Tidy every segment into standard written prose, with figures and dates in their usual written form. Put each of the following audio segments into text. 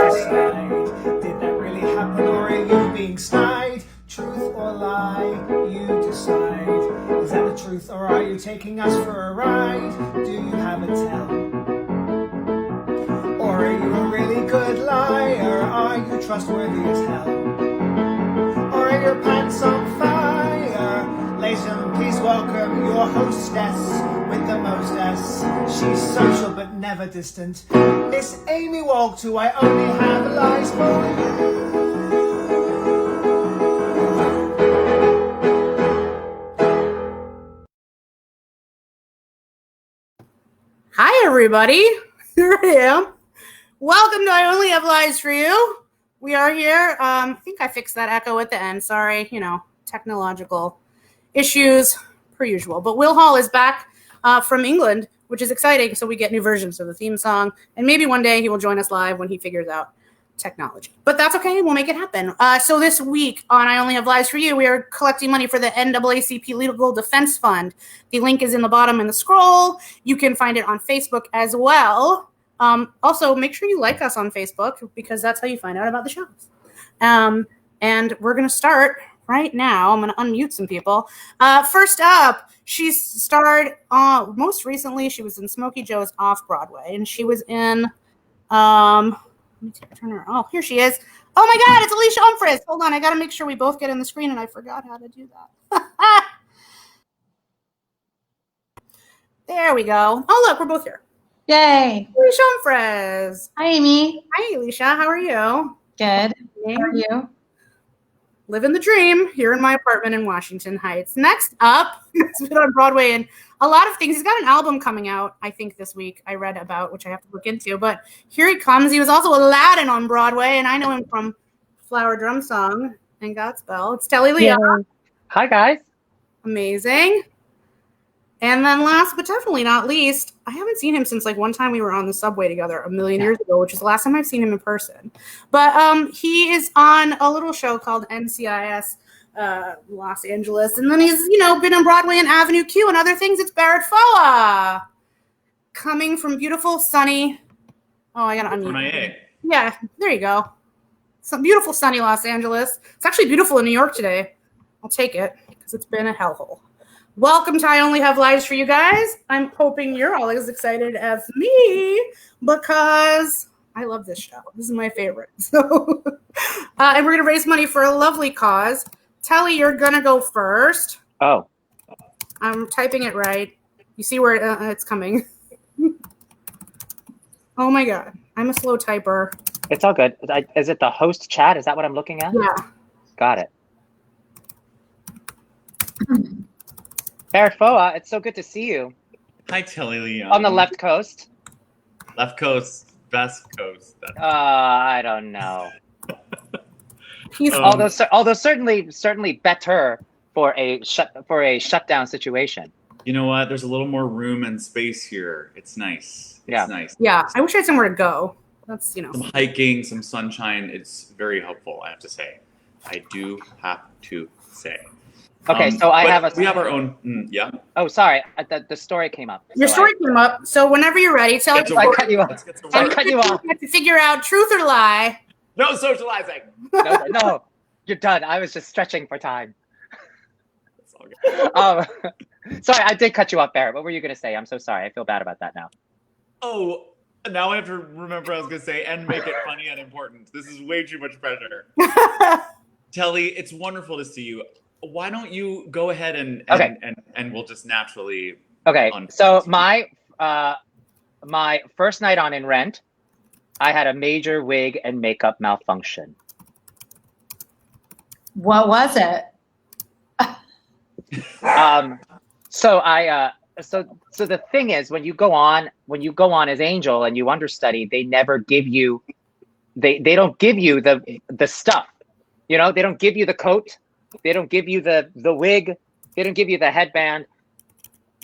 decide. Did that really happen, or are you being snide? Truth or lie, you decide. Is that the truth, or are you taking us for a ride? Do you have a tell? Or are you a really good liar? Are you trustworthy as hell? Or are your pants on fire? Ladies and gentlemen, please welcome your hostess with the mostess. She's social but never distant. Miss Amy Walk, who I only have lies for you. Hi, everybody. Here I am. Welcome to I Only Have Lies for You. We are here. I think I fixed that echo at the end. Sorry, technological issues per usual. But Will Hall is back from England, which is exciting. So we get new versions of the theme song. And maybe one day he will join us live when he figures out technology. But that's okay. We'll make it happen. So this week on I Only Have Lies for You, we are collecting money for the NAACP Legal Defense Fund. The link is in the bottom in the scroll. You can find it on Facebook as well. Also, make sure you like us on Facebook because that's how you find out about the shows. And we're going to start right now. I'm going to unmute some people. First up, she starred, most recently, she was in Smokey Joe's Off-Broadway, and she was in, let me turn her, oh, here she is. Oh my God, it's Alicia Humphreys. Hold on, I got to make sure we both get in the screen, and I forgot how to do that. There we go. Oh, look, we're both here. Yay. Alicia Humphreys. Hi, Amy. Hi, Alicia. How are you? Good. How are you? Living the dream here in my apartment in Washington Heights. Next up, he's been on Broadway and a lot of things. He's got an album coming out, I think, this week I read about, which I have to look into. But here he comes. He was also Aladdin on Broadway, and I know him from Flower Drum Song and Godspell. It's Telly Leah. Yeah. Hi, guys. Amazing. And then last but definitely not least, I haven't seen him since one time we were on the subway together a million years ago, which is the last time I've seen him in person. But he is on a little show called NCIS Los Angeles. And then he's, been on Broadway and Avenue Q and other things. It's Barrett Foa. Coming from beautiful, sunny. Oh, I got to unmute. Yeah, there you go. Some beautiful, sunny Los Angeles. It's actually beautiful in New York today. I'll take it because it's been a hellhole. Welcome to I Only Have Lies for You guys. I'm hoping you're all as excited as me because I love this show. This is my favorite. So, and we're going to raise money for a lovely cause. Telly, you're going to go first. Oh. I'm typing it right. You see where it's coming. Oh, my God. I'm a slow typer. It's all good. Is it the host chat? Is that what I'm looking at? Yeah. Got it. Barrett Foa, it's so good to see you. Hi, Telly Leon. On the left coast. Left coast, best coast. I don't know. Although certainly better for a shutdown situation. You know what? There's a little more room and space here. It's nice. It's nice. Yeah, I wish I had somewhere to go. That's Some hiking, some sunshine. It's very helpful, I have to say. I do have to say. Okay, so we have our own. Yeah. Oh, sorry. The story came up. Your story came up. So whenever you're ready, tell us. I cut you off. I cut you off. You have to figure out truth or lie. No socializing. No, you're done. I was just stretching for time. That's all good. Sorry, I did cut you off, Barrett. What were you going to say? I'm so sorry. I feel bad about that now. Oh, now I have to remember what I was going to say and make it funny and important. This is way too much pressure. Telly, it's wonderful to see you. Why don't you go ahead and we'll just naturally. Okay. So my first night on in Rent, I had a major wig and makeup malfunction. What was it? So the thing is, when you go on as Angel and you understudy, they never give you, they don't give you the stuff. They don't give you the coat. They don't give you the wig. They don't give you the headband.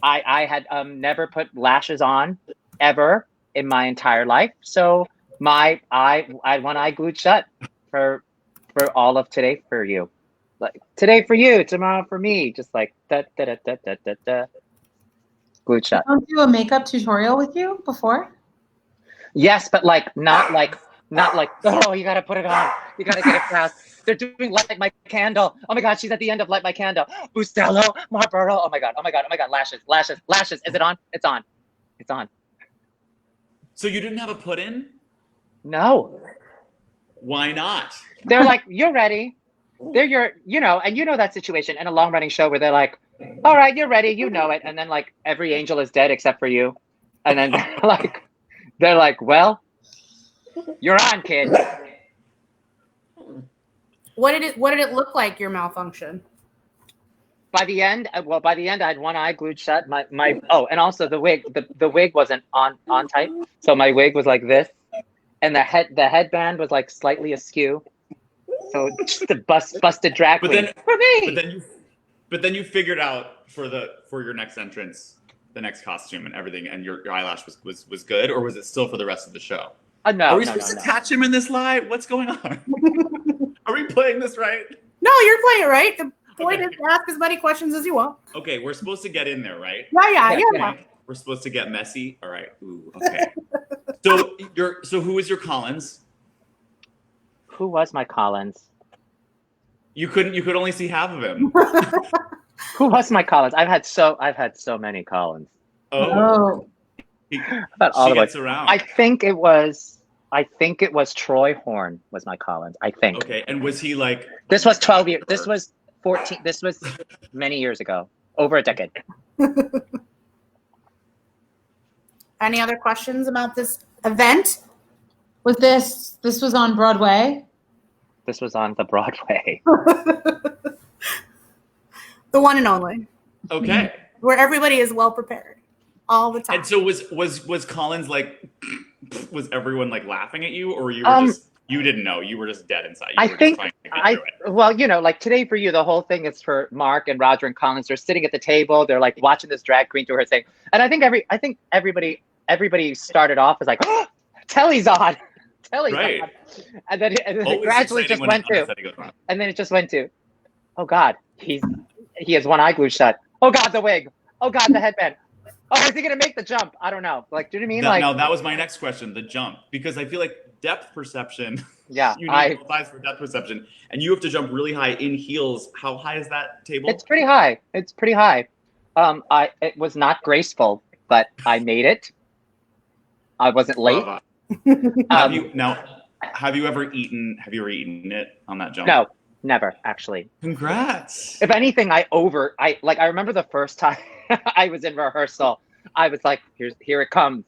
I had never put lashes on ever in my entire life. So I had one eye glued shut for all of today for you. Like today for you, tomorrow for me. Just like da da da da da da da. Glued shut. Don't do a makeup tutorial with you before? Yes, but not Not like, oh, you gotta put it on. You gotta get it fast. They're doing Light My Candle. Oh my God, she's at the end of Light My Candle. Bustelo, Marlboro. Oh my God. Lashes. Is it on? It's on. It's on. So you didn't have a put-in? No. Why not? They're like, you're ready. They're and you know that situation in a long running show where they're like, all right, you're ready, you know it. And then like every angel is dead except for you. And then they're like, well, you're on, kid. What did it look like, your malfunction? By the end, I had one eye glued shut. And also the wig, the wig wasn't on tight. So my wig was like this. And the headband was like slightly askew. So just a busted drag queen for me. But then you figured out for your next entrance, the next costume and everything, and your eyelash was good, or was it still for the rest of the show? No. Are we supposed to catch him in this lie? What's going on? Are we playing this right? No, you're playing it right. The point is to ask as many questions as you want. Okay, we're supposed to get in there, right? Yeah. Okay. We're supposed to get messy. All right. Ooh, okay. So who is your Collins? Who was my Collins? You could only see half of him. Who was my Collins? I've had so many Collins. Oh. She gets around. I think it was Troy Horn was my Collins. I think. Okay, and was he like? This was 12 years. This was 14. This was many years ago. Over a decade. Any other questions about this event? Was this was on Broadway? This was on the Broadway. The one and only. Okay. Where everybody is well prepared all the time. And so was Collins like? Was everyone like laughing at you, or you were you didn't know, you were just dead inside? Like Today for You, the whole thing is for Mark and Roger and Collins. They're sitting at the table. They're like watching this drag queen do her thing, and I think everybody started off as like, oh, Telly's on. Right. On. And then it gradually just went to, and then it just went to, oh God, he has one eye glued shut. Oh God, the wig. Oh God, the headband. Oh, is he gonna make the jump? I don't know. Like, do you know what I mean? No, that was my next question, the jump, because I feel like depth perception. Yeah, you need both eyes for depth perception, and you have to jump really high in heels. How high is that table? It's pretty high. It was not graceful, but I made it. I wasn't late. Have you ever eaten it on that jump? No, never actually. Congrats. If anything, I remember the first time I was in rehearsal, I was like, here it comes,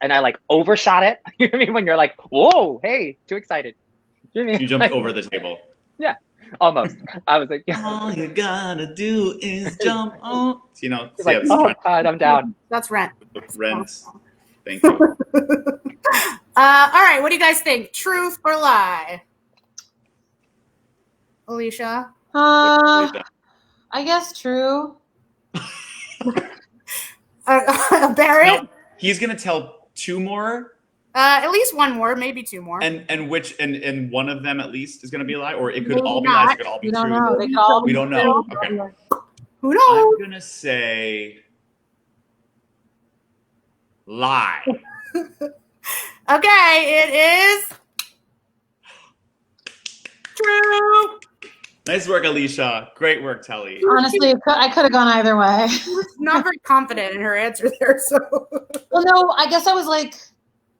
and I like overshot it. You know what I mean? When you're like, whoa, hey, too excited. You know what I mean? You jumped over the table. Yeah, almost. I was like, yeah. All you gotta do is jump on. Like, oh God, I'm down. That's Rent. Rent. Thank you. All right, what do you guys think? Truth or lie? Alicia? I guess true. Barrett? No, he's gonna tell two more. At least one more, maybe two more. And one of them at least is gonna be a lie, or it could Maybe all be not. lies. It could all be We true. don't know. They could all We be don't know. true. Okay. Who knows? I'm gonna say lie. Okay, it is true. Nice work, Alicia. Great work, Telly. Honestly, I could have gone either way. She was not very confident in her answer there, so. Well, no, I guess I was like,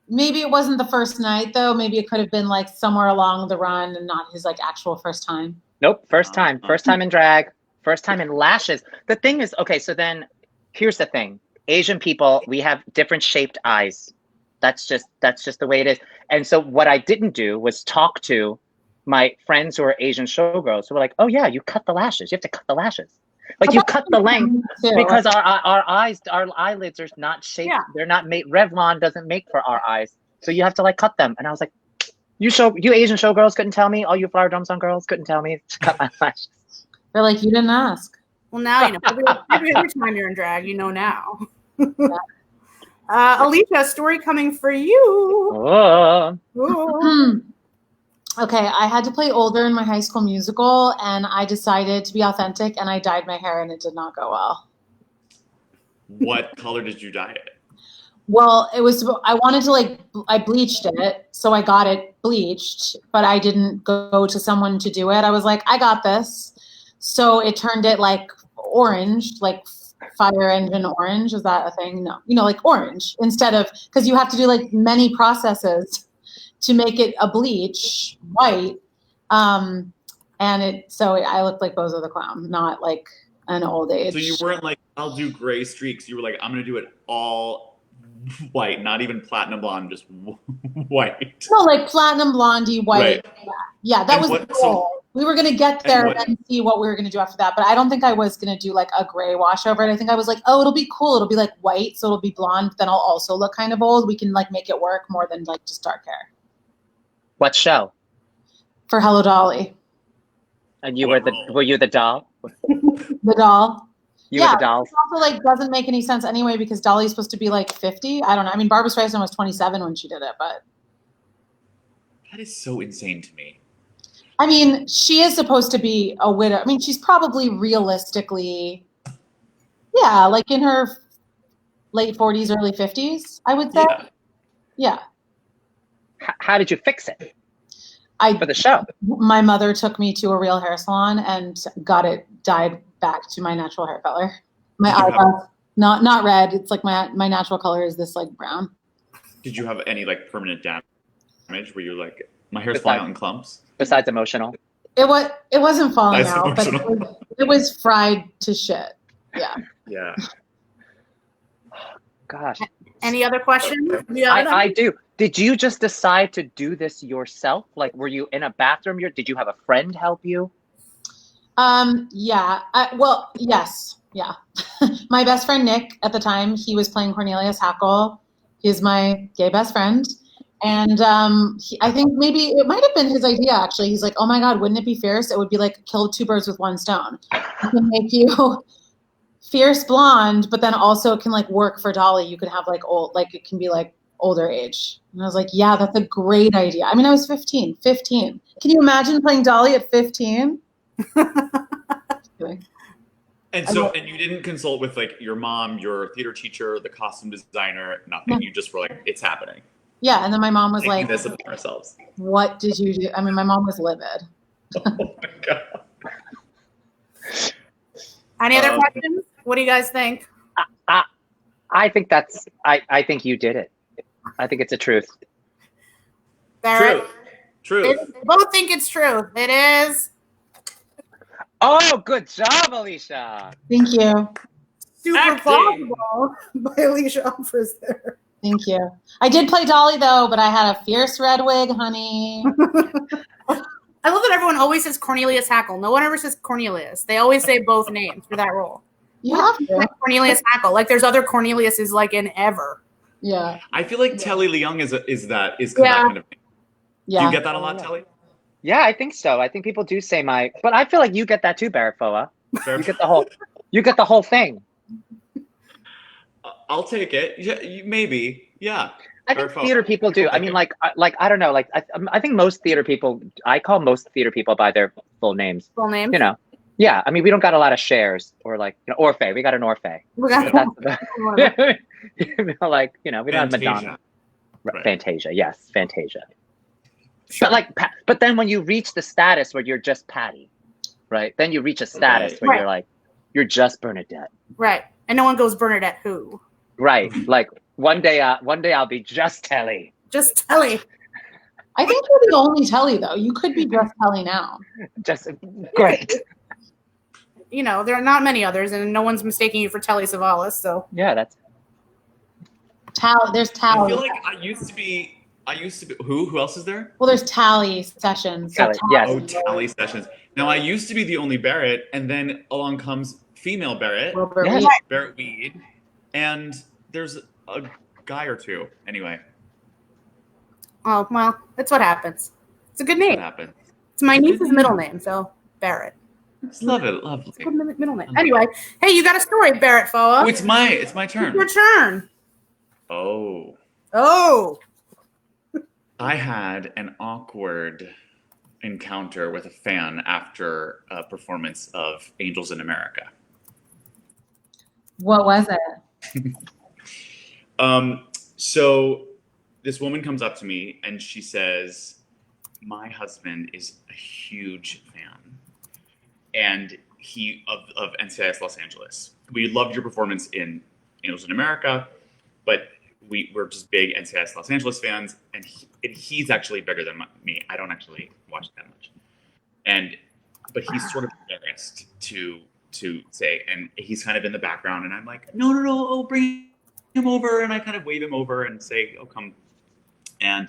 maybe it wasn't the first night, though. Maybe it could have been like somewhere along the run and not his like actual first time. Nope, first time in drag, first time in lashes. The thing is, okay, so then here's the thing. Asian people, we have different shaped eyes. That's just the way it is. And so what I didn't do was talk to my friends who are Asian showgirls who were like, oh yeah, you cut the lashes. You have to cut the lashes. Like you cut the length because our eyes, our eyelids are not shaped. Yeah. They're not made. Revlon doesn't make for our eyes. So you have to like cut them. And I was like, you Asian showgirls couldn't tell me. All you Flower Drum Song girls couldn't tell me to cut my lashes. They're like, you didn't ask. Well, now you know. Every time you're in drag, you know now. Alicia, story coming for you. Okay, I had to play older in my High School Musical, and I decided to be authentic, and I dyed my hair, and it did not go well. What color did you dye it? Well, I wanted to I bleached it, so I got it bleached, but I didn't go to someone to do it. I was like, I got this. So it turned it like orange, like fire engine orange. Is that a thing? No, like orange instead of, because you have to do like many processes to make it a bleach white. So I looked like Bozo the Clown, not like an old age. So you weren't like, I'll do gray streaks. You were like, I'm going to do it all white, not even platinum blonde, just white. No, like platinum blondie white. Right. Yeah, that was the goal. We were going to get there and then see what we were going to do after that. But I don't think I was going to do like a gray wash over it. I think I was like, oh, it'll be cool. It'll be like white, so it'll be blonde. Then I'll also look kind of old. We can like make it work more than like just dark hair. What show? For Hello Dolly. And you were you the doll? The doll. You were the doll. It also like doesn't make any sense anyway because Dolly's supposed to be like 50. I don't know. I mean, Barbra Streisand was 27 when she did it, but that is so insane to me. I mean, she is supposed to be a widow. I mean, she's probably realistically, yeah, like in her late 40s, early 50s, I would say. Yeah. How did you fix it? For the show. My mother took me to a real hair salon and got it dyed back to my natural hair color. My eyebrows, not red. It's like my natural color is this like brown. Did you have any like permanent damage where you're like, my hair's falling out in clumps? Besides emotional. It wasn't falling out, but it was fried to shit. Yeah. Yeah. Gosh. Any other questions? I do. Did you just decide to do this yourself? Like, were you in a bathroom? Did you have a friend help you? Yeah. Yes. Yeah. My best friend, Nick, at the time, he was playing Cornelius Hackle. He's my gay best friend. And I think maybe it might have been his idea, actually. He's like, oh, my God, wouldn't it be fierce? It would be like kill two birds with one stone. It can make you fierce blonde, but then also it can like work for Dolly. You could have like old, like it can be like older age. And I was like, yeah, that's a great idea. I mean, I was 15. Can you imagine playing Dolly at 15? And you didn't consult with like your mom, your theater teacher, the costume designer, nothing. No. You just were like, it's happening. Yeah, and then my mom was like, this about ourselves. What did you do? I mean, my mom was livid. Oh my God. Any other questions? What do you guys think? I think I think you did it. I think it's a truth. Barrett? True. Both think it's true. It is. Oh, good job, Alicia. Thank you. Super plausible by Alicia Humphries there. Thank you. I did play Dolly though, but I had a fierce red wig, honey. I love that everyone always says Cornelius Hackle. No one ever says Cornelius. They always say both names for that role. You have to. Like Cornelius Hackle. Like there's other Corneliuses like in ever. Yeah. I feel like Telly Leung is that kind of thing. Yeah. Do you get that a lot, Telly? Yeah, I think so. I think people do say but I feel like you get that too, Barrett Foa. You get the whole thing. I'll take it. Yeah, maybe. Yeah. I think theater people do. I mean, like I don't know. Like I think most theater people. I call most theater people by their full names. Full names. You know. Yeah. I mean, we don't got a lot of shares or like Orphe. We got an Orphe. We got like we don't have Madonna. Right. Fantasia. Yes, Fantasia. Sure. But then when you reach the status where you're just Patty, right? Then you reach a status where you're like, you're just Bernadette. Right. And no one goes Bernadette who. Right. Like one day I'll be just Telly. Just Telly. I think you're the only Telly though. You could be just Telly now. Just great. There are not many others, and no one's mistaking you for Telly Savalas. So yeah, that's There's Tally. I feel like I used to be. Who else is there? Well, there's Tally Sessions. Tally, yes. Oh, Tally Sessions. Now I used to be the only Barrett, and then along comes female Barrett, yes. Barrett Weed, and there's a guy or two. Anyway. Oh well, that's what happens. It's a good name. What happened? It's my niece's middle name, so Barrett. Love it, lovely. It's a good middle name. Anyway, hey, you got a story, Barrett Foa. Oh, it's my turn. It's your turn. Oh. I had an awkward encounter with a fan after a performance of Angels in America. What was it? So this woman comes up to me and she says, my husband is a huge fan and of NCIS Los Angeles. We loved your performance in Angels in America, but we're just big NCIS Los Angeles fans, and he's actually bigger than me. I don't actually watch that much, but he's sort of embarrassed to say, and he's kind of in the background, and I'm like, no, oh, bring him over, and I kind of wave him over and say, oh, come, and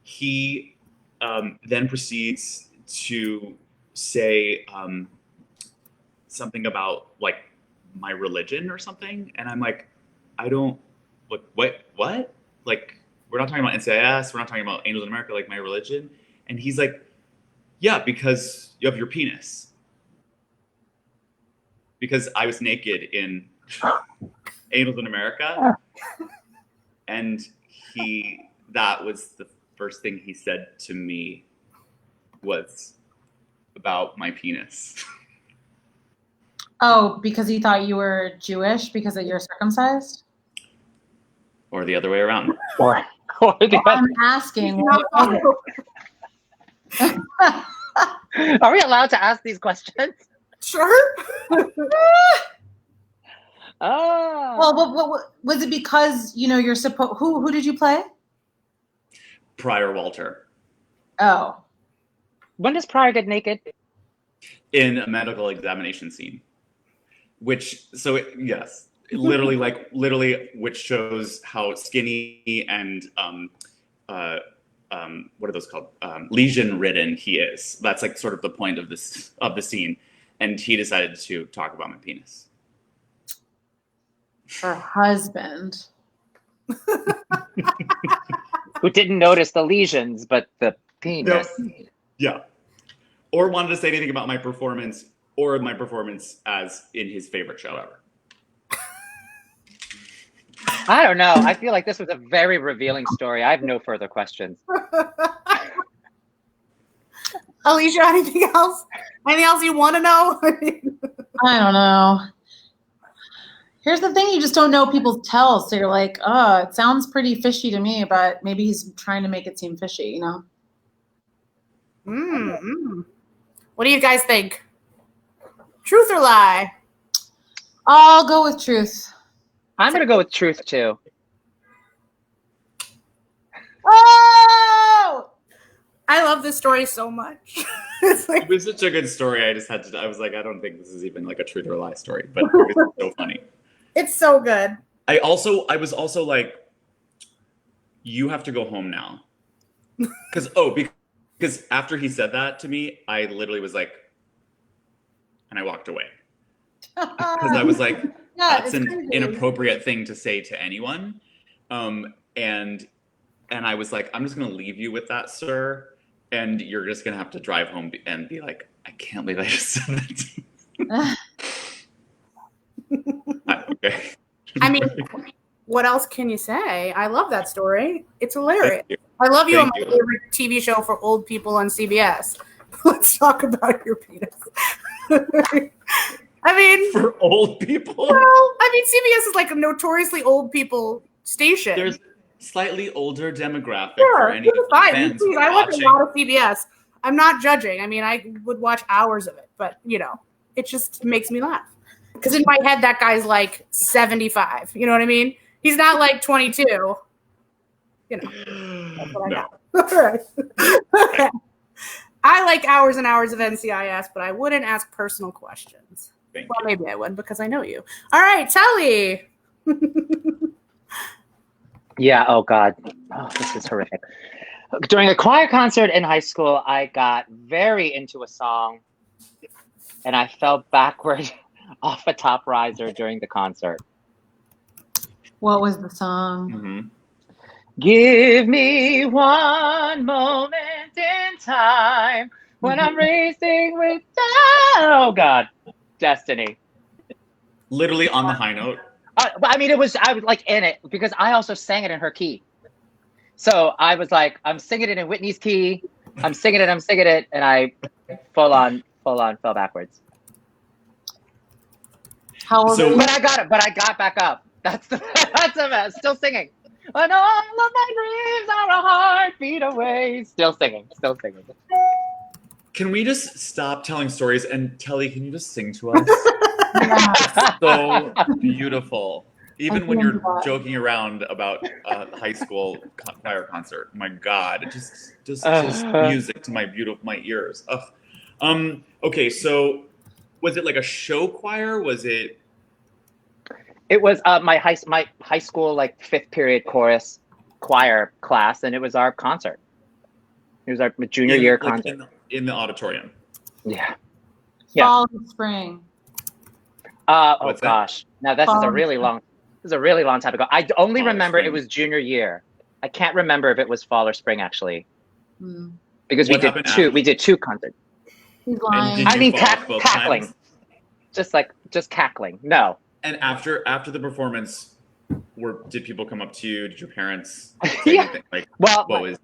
he then proceeds to say something about like my religion or something, and I'm like, I don't. What? Like, we're not talking about NCIS. We're not talking about Angels in America, like my religion. And he's like, yeah, because you have your penis. Because I was naked in Angels in America. And that was the first thing he said to me was about my penis. Oh, because he thought you were Jewish because you're circumcised? Or the other way around. Or the I'm asking. Are we allowed to ask these questions? Sure. Oh. Well, what was it because, you're supposed, who did you play? Prior Walter. Oh. When does Pryor get naked? In a medical examination scene. Yes. Literally, which shows how skinny and what are those called? Lesion ridden he is. That's like sort of the point of the scene, and he decided to talk about my penis. Her husband, who didn't notice the lesions, but the penis. Yeah, or wanted to say anything about my performance or my performance as in his favorite show ever. I don't know. I feel like this was a very revealing story. I have no further questions. Alicia, anything else? Anything else you want to know? I don't know. Here's the thing, you just don't know people's tells. So you're like, oh, it sounds pretty fishy to me, but maybe he's trying to make it seem fishy, What do you guys think? Truth or lie? I'll go with truth. I'm going to go with truth, too. Oh! I love this story so much. It was such a good story. I was like, I don't think this is even like a truth or lie story, but it was so funny. It's so good. I was also like, you have to go home now. Because after he said that to me, I literally was like, and I walked away. Because I was like, that's an inappropriate thing to say to anyone. And I was like, I'm just going to leave you with that, sir. And you're just going to have to drive home and be like, I can't believe I just said that to you. Okay. I mean, what else can you say? I love that story. It's hilarious. I love you on my favorite TV show for old people on CBS. Let's talk about your penis. I mean, for old people? Well, I mean, CBS is like a notoriously old people station. There's slightly older demographic sure, for any fans please, I watch a lot of CBS. I'm not judging. I mean, I would watch hours of it, but it just makes me laugh. Because in my head, that guy's like 75. You know what I mean? He's not like 22. That's what I got. All right. Okay. I like hours and hours of NCIS, but I wouldn't ask personal questions. Maybe I would because I know you. All right, Telly. Yeah. Oh God. Oh, this is horrific. During a choir concert in high school, I got very into a song, and I fell backward off a top riser during the concert. What was the song? Mm-hmm. Give me one moment in time when I'm racing with Destiny. Literally on the high note. I mean, I was like in it because I also sang it in her key. So I was like, I'm singing it in Whitney's key. I'm singing it, and I full on fell backwards. How old? But I got it. But I got back up. That's a mess. Still singing. When all of my dreams are a heartbeat away. Still singing. Can we just stop telling stories? And Telly, can you just sing to us? Yeah. So beautiful. Even when you're that. joking around about high school choir concert, my God, just music to my ears. Ugh. Okay, so was it like a show choir? Was it? It was my high school like 5th period chorus choir class, and it was our concert. It was our junior year concert in the auditorium. Yeah. Fall and spring. Oh gosh. Now this is a really long time ago. I only remember it was junior year. I can't remember if it was fall or spring actually. Because we did two concerts. He's lying. I mean cackling. Just cackling. No. And after the performance, did people come up to you? Did your parents say anything? Like,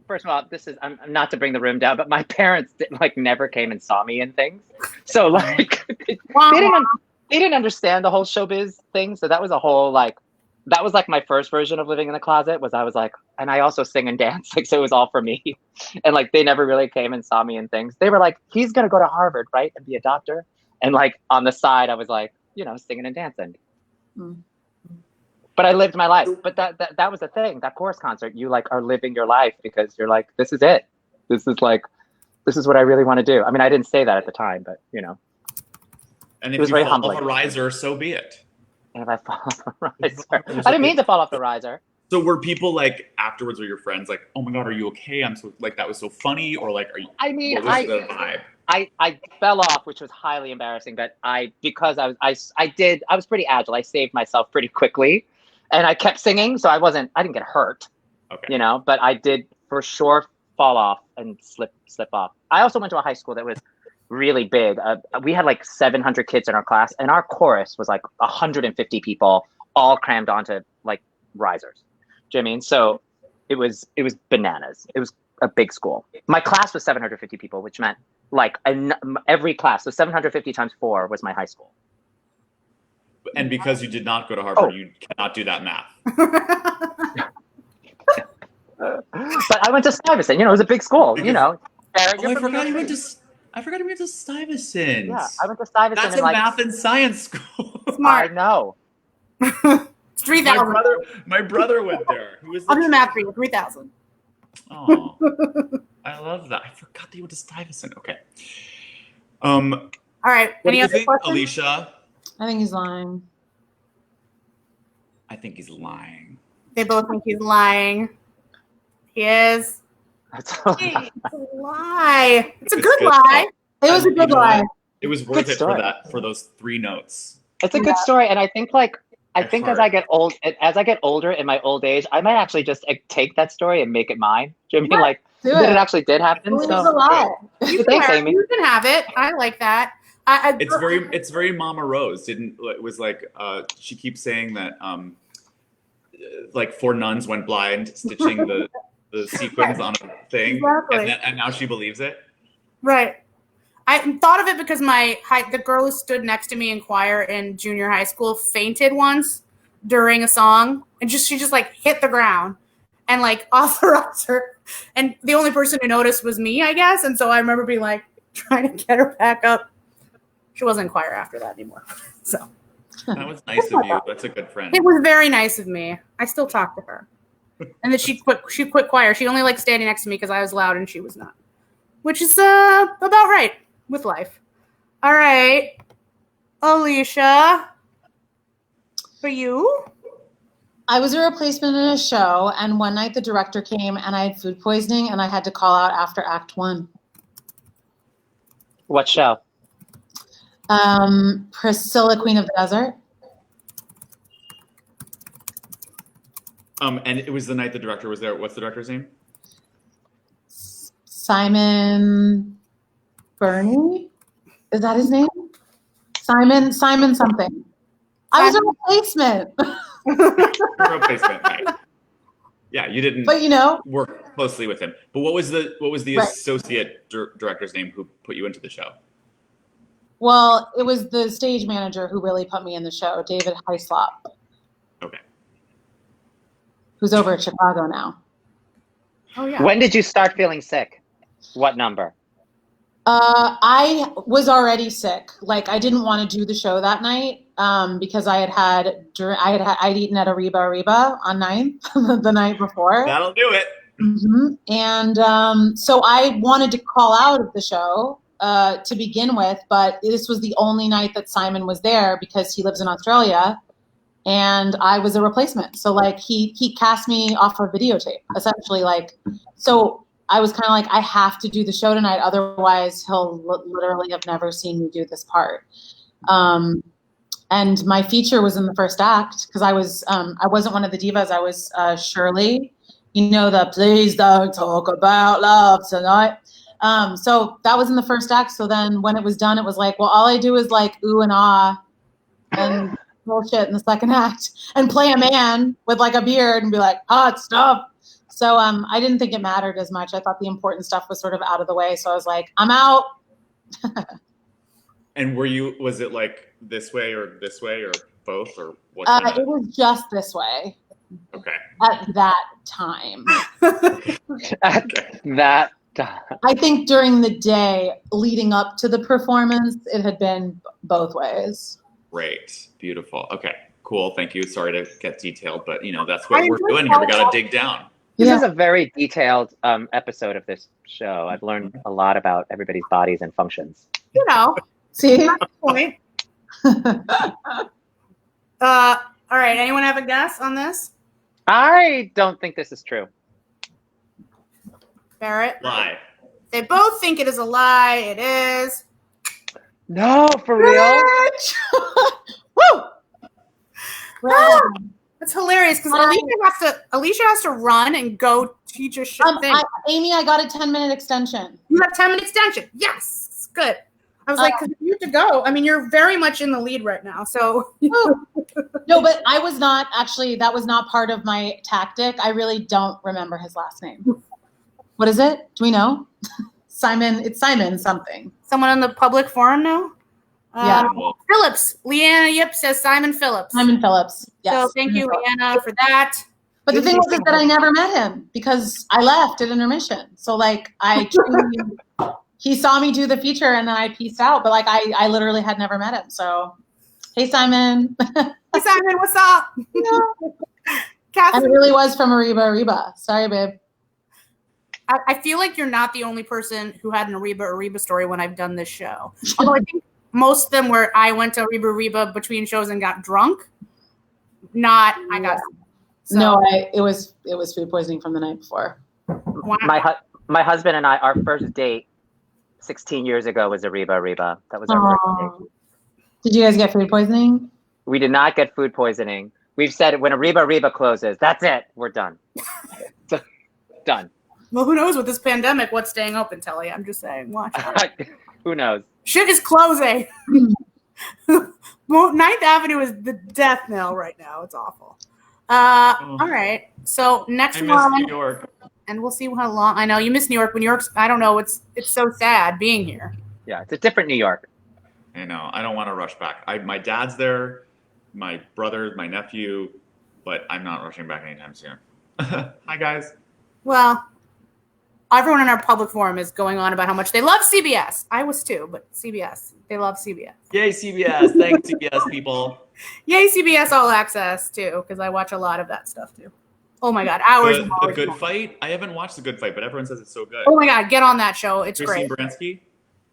first of all, I'm not to bring the room down, but my parents never came and saw me in things. So they didn't understand the whole showbiz thing. So that was a whole that was my first version of living in the closet. Was I was and I also sing and dance, so it was all for me. And they never really came and saw me in things. They were like, he's gonna go to Harvard, right, and be a doctor. And on the side, I was singing and dancing. But I lived my life. But that was the thing. That chorus concert, you are living your life because you're this is it. This is what I really want to do. I mean, I didn't say that at the time, but And if it was you very fall humbling. off a riser, so be it. And if I fall off a riser, I didn't mean to fall off the riser. So were people afterwards, were your friends oh my God, are you okay? I'm so that was so funny, or are you? I mean, what was the vibe? I fell off, which was highly embarrassing. But because I was pretty agile. I saved myself pretty quickly, and I kept singing, so I didn't get hurt. Okay. But I did for sure fall off and slip off. I also went to a high school that was really big. We had 700 kids in our class, and our chorus was 150 people, all crammed onto risers. Do you know what I mean? So it was bananas. It was a big school. My class was 750 people, which meant every class. So 750 times 4 was my high school. And because you did not go to Harvard, you cannot do that math. But I went to Stuyvesant. It was a big school. I forgot you went to Stuyvesant. Yeah, I went to Stuyvesant. That's a math and science school. Smart. I know. 3,000. My brother went there. I'll do math for you. 3,000. Oh, I love that. I forgot that you went to Stuyvesant. Okay. All right. What Any do you other think, questions? Alicia? I think he's lying. I think he's lying. They both think he's lying. He is. That's It's a lie. It's a good lie. It was a good lie. It was worth Good it story. for those 3 notes. It's a good story, and I think as I get older in my old age, I might actually just take that story and make it mine. Do you know what I mean? That it actually did happen. It was a lie. Thanks, Amy. You can have it. I like that. It's very Mama Rose. It was she keeps saying that 4 nuns went blind stitching the sequins on a thing, Exactly. and now she believes it. Right. I thought of it because the girl who stood next to me in choir in junior high school fainted once during a song, and she just hit the ground and authorized her. And the only person who noticed was me, I guess. And so I remember being trying to get her back up. She wasn't in choir after that anymore. So That was nice of you. That's a good friend. it was very nice of me. I still talk to her. And then she quit choir. She only liked standing next to me because I was loud and she was not, which is about right with life. All right, Alicia, for you. I was a replacement in a show, and one night the director came and I had food poisoning and I had to call out after Act 1. What show? Priscilla, Queen of the Desert. And it was the night the director was there. What's the director's name? Simon Burney? Is that his name? Simon something. I was a replacement. Replacement, right. Yeah, you didn't work closely with him. But what was the associate director's name who put you into the show? Well, it was the stage manager who really put me in the show, David Heislop. Okay. who's over at Chicago now. Oh yeah. When did you start feeling sick? What number? I was already sick. Like I didn't want to do the show that night because I'd eaten at Ariba on 9th the night before. That'll do it. Mm-hmm. And so I wanted to call out of the show to begin with, but this was the only night that Simon was there because he lives in Australia, and I was a replacement. So like he cast me off of videotape, essentially. Like so. I was kind of like, I have to do the show tonight. Otherwise, he'll literally have never seen me do this part. And my feature was in the first act because I wasn't one of the divas. I was Shirley, you know, the please don't talk about love tonight. So that was in the first act. So then when it was done, it was like, well, all I do is like ooh and ah and bullshit in the second act and play a man with like a beard and be like, hot stuff. So I didn't think it mattered as much. I thought the important stuff was sort of out of the way. So I was like, I'm out. And was it like this way or both or what? It was just this way. Okay. At that time. At that time. I think during the day leading up to the performance, it had been both ways. Great. Beautiful. Okay. Cool. Thank you. Sorry to get detailed, but that's what we're doing here. We got to dig down. This is a very detailed episode of this show. I've learned a lot about everybody's bodies and functions. You know, see that's the point. All right. Anyone have a guess on this? I don't think this is true. Barrett? Lie. They both think it is a lie. It is. No, for real? Woo! Ah, that's hilarious because Alicia has to run and go teach a thing. Amy, I got a 10-minute extension. You have 10-minute extension. Yes. Good. I was like, because you have to go. I mean, you're very much in the lead right now. So no, but I was not actually. That was not part of my tactic. I really don't remember his last name. What is it? Do we know? Simon. It's Simon something. Someone on the public forum now? Yeah. Phillips. Leanna Yip says Simon Phillips. Simon Phillips. Yes. So thank you, Leanna, for that. But the thing was that I never met him because I left at intermission. So like he saw me do the feature and then I pieced out. But like I literally had never met him. So hey Simon. Hey Simon, what's up? And it really was from Ariba. Sorry, babe. I feel like you're not the only person who had an Ariba story when I've done this show. Although I think most of them where I went to Ariba between shows and got drunk. I got. So. No, it was food poisoning from the night before. Wow. My husband and I, our first date 16 years ago was Ariba. That was our first date. Did you guys get food poisoning? We did not get food poisoning. We've said when Ariba closes, that's it. We're done. Done. Well, who knows with this pandemic what's staying open, Telly? I'm just saying. Watch out. Who knows? Shit is closing. 9th Avenue is the death knell right now. It's awful. All right. So next one. I miss New York. And we'll see how long. I know you miss New York. When New York's, I don't know. It's so sad being here. Yeah, it's a different New York. I know. I don't want to rush back. My dad's there, my brother, my nephew, but I'm not rushing back anytime soon. Hi, guys. Well, everyone in our public forum is going on about how much they love CBS. I was too, but CBS. They love CBS. Yay, CBS. Thanks, CBS people. Yay, CBS All Access, too, because I watch a lot of that stuff, too. Oh, my God. Hours and hours. The Good Fight? I haven't watched The Good Fight, but everyone says it's so good. Oh, my God. Get on that show. It's Christine great. Baranski?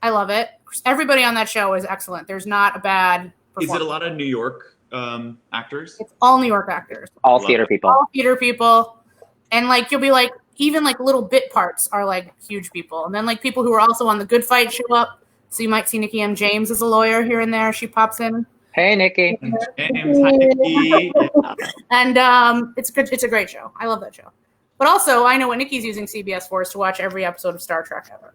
I love it. Everybody on that show is excellent. There's not a bad performance. Is it a lot of New York actors? It's all New York actors. All theater people. All theater people. And, like, you'll be like, even, like, little bit parts are, like, huge people. And then, like, people who are also on The Good Fight show up. So you might see Nikki M. James as a lawyer here and there. She pops in. Hey, Nikki. James, hi, Nikki. And it's good. It's a great show. I love that show. But also, I know what Nikki's using CBS for is to watch every episode of Star Trek ever.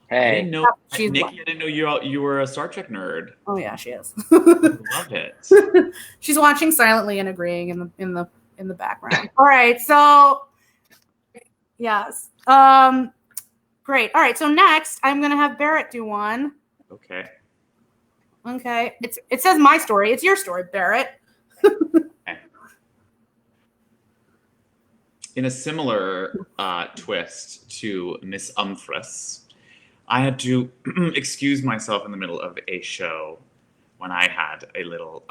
Hey. I didn't know, She's Nikki, one. I didn't know you were a Star Trek nerd. Oh yeah, she is. Love it. She's watching silently and agreeing in the background. All right, so yes. Great. All right, so next I'm gonna have Barrett do one. Okay. Okay. It says my story. It's your story, Barrett. Okay. in a similar twist to Miss Umfress, I had to excuse myself in the middle of a show when I had a little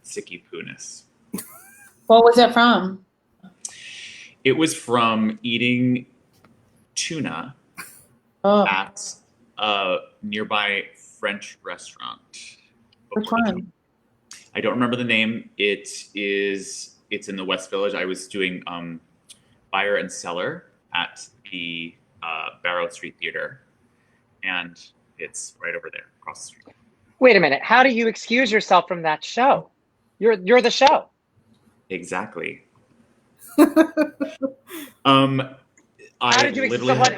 sicky pooness. What was it from? It was from eating tuna at a nearby French restaurant. Which one? I don't remember the name. It's in the West Village. I was doing buyer and seller at the Barretts Street Theater, and it's right over there across the street. Wait a minute. How do you excuse yourself from that show? You're the show. Exactly. How did you?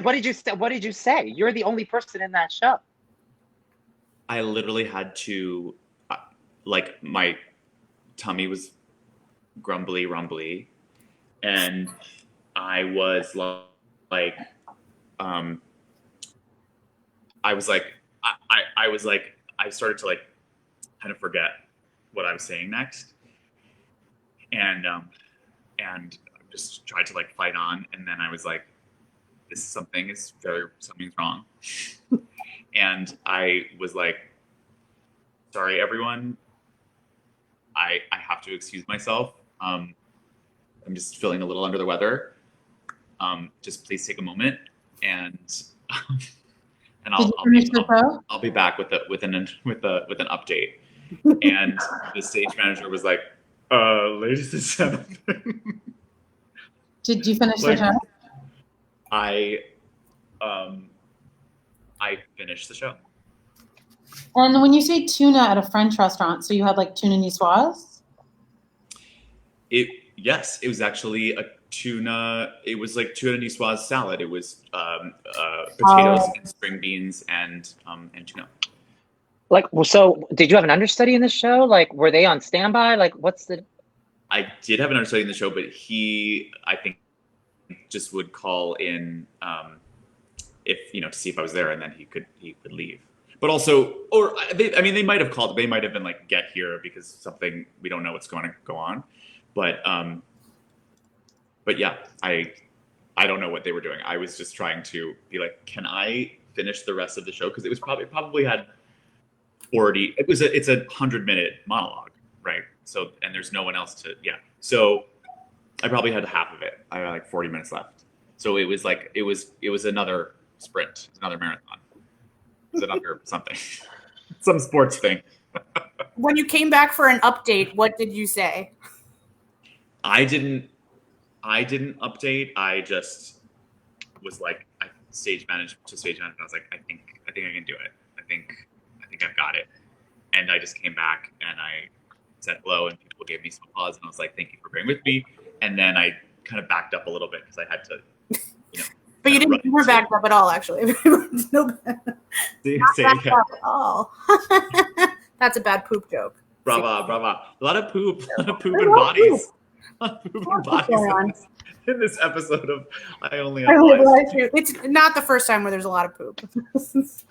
What did you say? You're the only person in that show. I literally had to, like, my tummy was grumbly rumbly, and I was like, I started to like kind of forget what I was saying next, and just tried to like fight on, and then I was like, something's wrong. And I was like, sorry, everyone. I have to excuse myself. I'm just feeling a little under the weather. Just please take a moment, and I'll be back with an update. And the stage manager was like, ladies and gentlemen. Did you finish the show? I finished the show. And when you say tuna at a French restaurant, so you had like tuna niçoise? Yes, it was actually a tuna. It was like tuna niçoise salad. It was potatoes and string beans and tuna. Like, so did you have an understudy in the show? Like, were they on standby? Like, what's the? I did have an understudy in the show, but he, I think, just would call in if to see if I was there, and then he could leave. But also, they might have called. They might have been like, get here because something, we don't know what's going to go on. But yeah, I don't know what they were doing. I was just trying to be like, can I finish the rest of the show? Because it was probably had 40. It's a 100-minute monologue, right? So, and there's no one else to, So I probably had half of it. I had like 40 minutes left. So it was like, it was another sprint, another marathon. It was another something, some sports thing. When you came back for an update, what did you say? I didn't update. I just was like, stage manager. I was like, I think I can do it. I think I've got it. And I just came back and I said hello, and people gave me some applause, and I was like, thank you for being with me. And then I kind of backed up a little bit because I had to, But you didn't wear backed up at all, actually. No, not backed up at all. That's a bad poop joke. Brava. A lot of poop and bodies. A lot of poop and bodies in this episode of I Only Have Lies. It's not the first time where there's a lot of poop. It's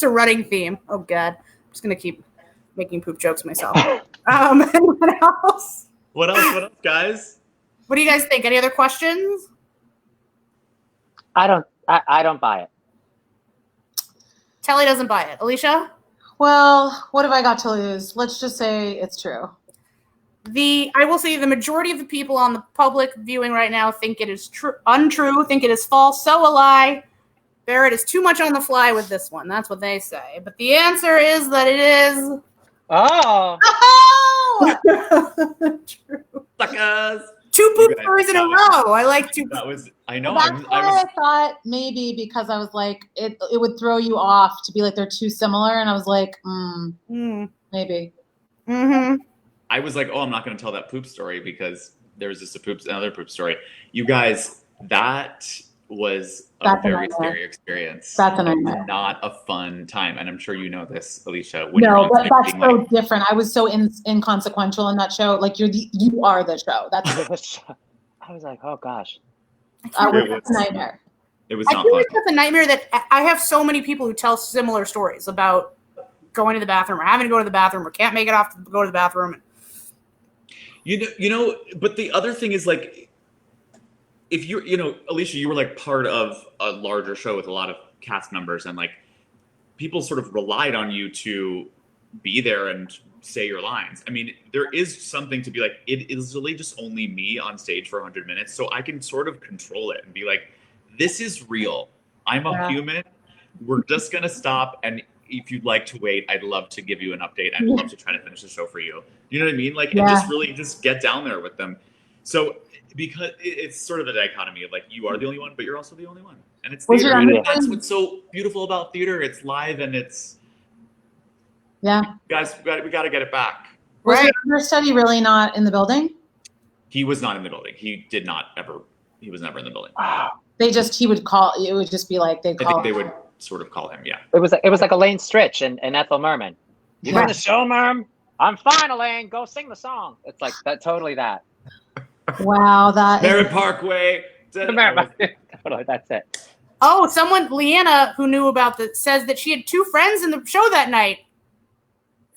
a running theme. Oh, God. I'm just going to keep making poop jokes myself. Anyone else? What else, guys? What do you guys think? Any other questions? I don't buy it. Telly doesn't buy it. Alicia? Well, what have I got to lose? Let's just say it's true. I will say the majority of the people on the public viewing right now think it is untrue, think it is false. So will I. Barrett is too much on the fly with this one. That's what they say. But the answer is that it is. Oh! True. Suckers! 2 poop stories in a row. I like 2. That was, I know. That's why I thought maybe because I was like, it would throw you off to be like they're too similar. And I was like, maybe. Mm-hmm. I was like, I'm not going to tell that poop story because there was just another poop story. You guys, that was a very scary experience. That's a nightmare. Not a fun time. And I'm sure you know this, Alicia. No, but that's so different. I was so inconsequential in that show. Like you are the show. That's I was like, oh gosh. It's a nightmare. It was not not fun. fun. Like that's a nightmare that I have so many people who tell similar stories about going to the bathroom or having to go to the bathroom or can't make it off to go to the bathroom. You know, but the other thing is like, if you know, Alicia, you were like part of a larger show with a lot of cast members, and like people sort of relied on you to be there and say your lines. I mean, there is something to be like, it is really just only me on stage for 100 minutes, so I can sort of control it and be like, this is real. I'm a human. We're just gonna stop, and if you'd like to wait, I'd love to give you an update. I'd love to try to finish the show for you. You know what I mean? Like, and just really just get down there with them. So because it's sort of a dichotomy of like, you are the only one, but you're also the only one. And it's theater. And that's what's so beautiful about theater. It's live and it's, guys, we got to get it back. Was your understudy really not in the building? He was not in the building. He was never in the building. He would call, it would just be like, I think they would sort of call him, It was like Elaine Stritch and Ethel Merman. You in the show, Merm? I'm fine, Elaine. Go sing the song. It's like that. Totally that. Wow, that Merritt Parkway. Totally, that's it. Oh, Leanna, who knew about this, says that she had 2 friends in the show that night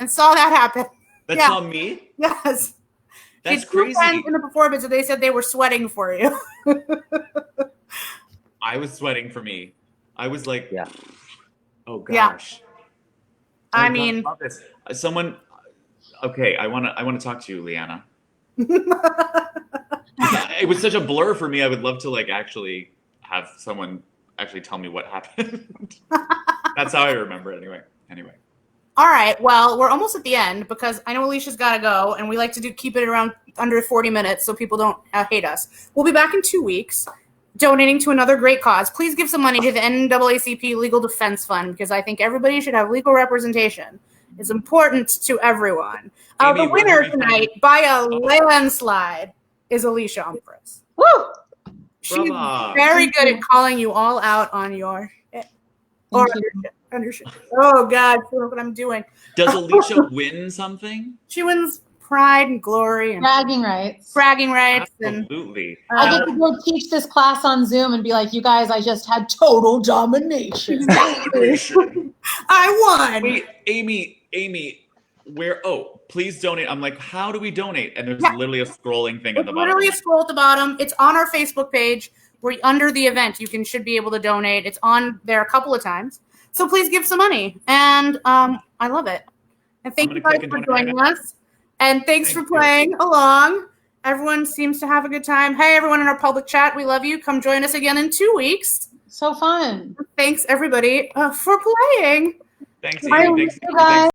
and saw that happen. That's on me? Yes. That's she had 2 crazy. friends in the performance, and they said they were sweating for you. I was sweating for me. I was like, oh gosh. Yeah. Oh, I mean, love this. Someone, okay, I want to talk to you, Leanna. It was such a blur for me. I would love to like actually have someone actually tell me what happened. That's how I remember it anyway. All right. Well, we're almost at the end because I know Alicia's got to go, and we like to keep it around under 40 minutes so people don't hate us. We'll be back in 2 weeks donating to another great cause. Please give some money to the NAACP Legal Defense Fund because I think everybody should have legal representation. It's important to everyone. Amy, the winner tonight, by a landslide, is Alicia Humphries. Woo! She's very good at calling you all out on your shit. Or under shit. Oh, God, look what I'm doing. Does Alicia win something? She wins pride and glory and bragging rights. Absolutely. I get to go teach this class on Zoom and be like, you guys, I just had total domination. I won. Wait, Amy, where? Oh, please donate. I'm like, how do we donate? And there's literally a scrolling thing at the bottom. Literally a scroll at the bottom. It's on our Facebook page where under the event you should be able to donate. It's on there a couple of times. So please give some money. And I love it. And thank you guys for joining us. And thanks for playing along. Everyone seems to have a good time. Hey, everyone in our public chat, we love you. Come join us again in 2 weeks. So fun. Thanks, everybody, for playing. Thanks, Amy. Thanks.